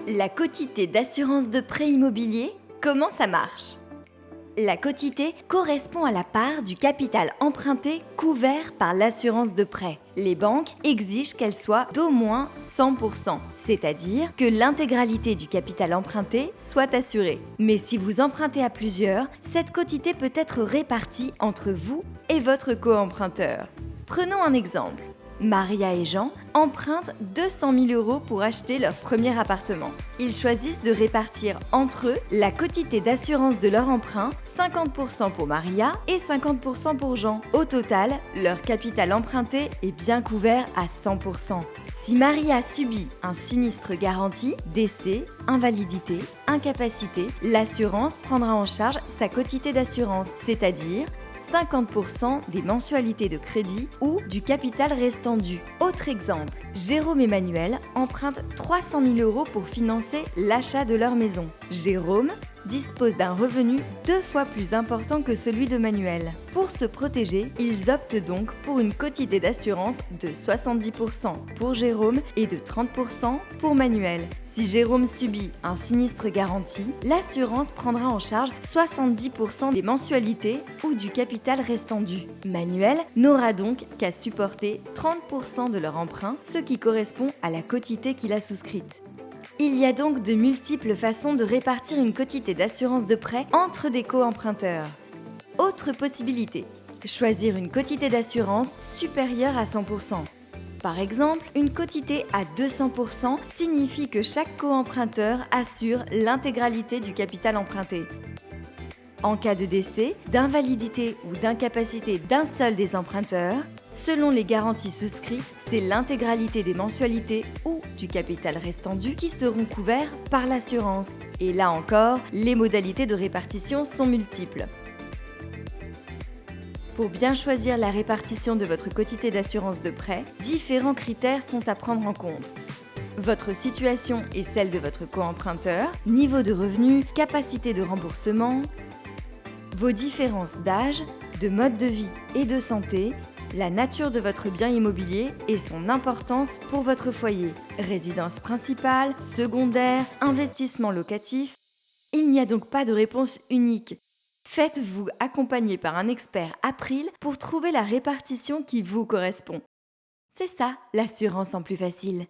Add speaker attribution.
Speaker 1: La quotité d'assurance de prêt immobilier, comment ça marche? La quotité correspond à la part du capital emprunté couvert par l'assurance de prêt. Les banques exigent qu'elle soit d'au moins 100%, c'est-à-dire que l'intégralité du capital emprunté soit assurée. Mais si vous empruntez à plusieurs, cette quotité peut être répartie entre vous et votre co-emprunteur. Prenons un exemple. Maria et Jean empruntent 200 000 € pour acheter leur premier appartement. Ils choisissent de répartir entre eux la quotité d'assurance de leur emprunt, 50% pour Maria et 50% pour Jean. Au total, leur capital emprunté est bien couvert à 100%. Si Maria subit un sinistre garanti, décès, invalidité, incapacité, l'assurance prendra en charge sa quotité d'assurance, c'est-à-dire 50% des mensualités de crédit ou du capital restant dû. Autre exemple, Jérôme et Manuel empruntent 300 000 € pour financer l'achat de leur maison. Jérôme dispose d'un revenu 2 fois plus important que celui de Manuel. Pour se protéger, ils optent donc pour une quotité d'assurance de 70% pour Jérôme et de 30% pour Manuel. Si Jérôme subit un sinistre garanti, l'assurance prendra en charge 70% des mensualités ou du capital restant dû. Manuel n'aura donc qu'à supporter 30% de leur emprunt, ce qui correspond à la quotité qu'il a souscrite. Il y a donc de multiples façons de répartir une quotité d'assurance de prêt entre des co-emprunteurs. Autre possibilité, choisir une quotité d'assurance supérieure à 100%. Par exemple, une quotité à 200% signifie que chaque co-emprunteur assure l'intégralité du capital emprunté. En cas de décès, d'invalidité ou d'incapacité d'un seul des emprunteurs, selon les garanties souscrites, c'est l'intégralité des mensualités ou du capital restant dû qui seront couverts par l'assurance. Et là encore, les modalités de répartition sont multiples. Pour bien choisir la répartition de votre quotité d'assurance de prêt, différents critères sont à prendre en compte. Votre situation et celle de votre co-emprunteur, niveau de revenus, capacité de remboursement, vos différences d'âge, de mode de vie et de santé, la nature de votre bien immobilier et son importance pour votre foyer, résidence principale, secondaire, investissement locatif. Il n'y a donc pas de réponse unique. Faites-vous accompagner par un expert April pour trouver la répartition qui vous correspond. C'est ça, l'assurance en plus facile.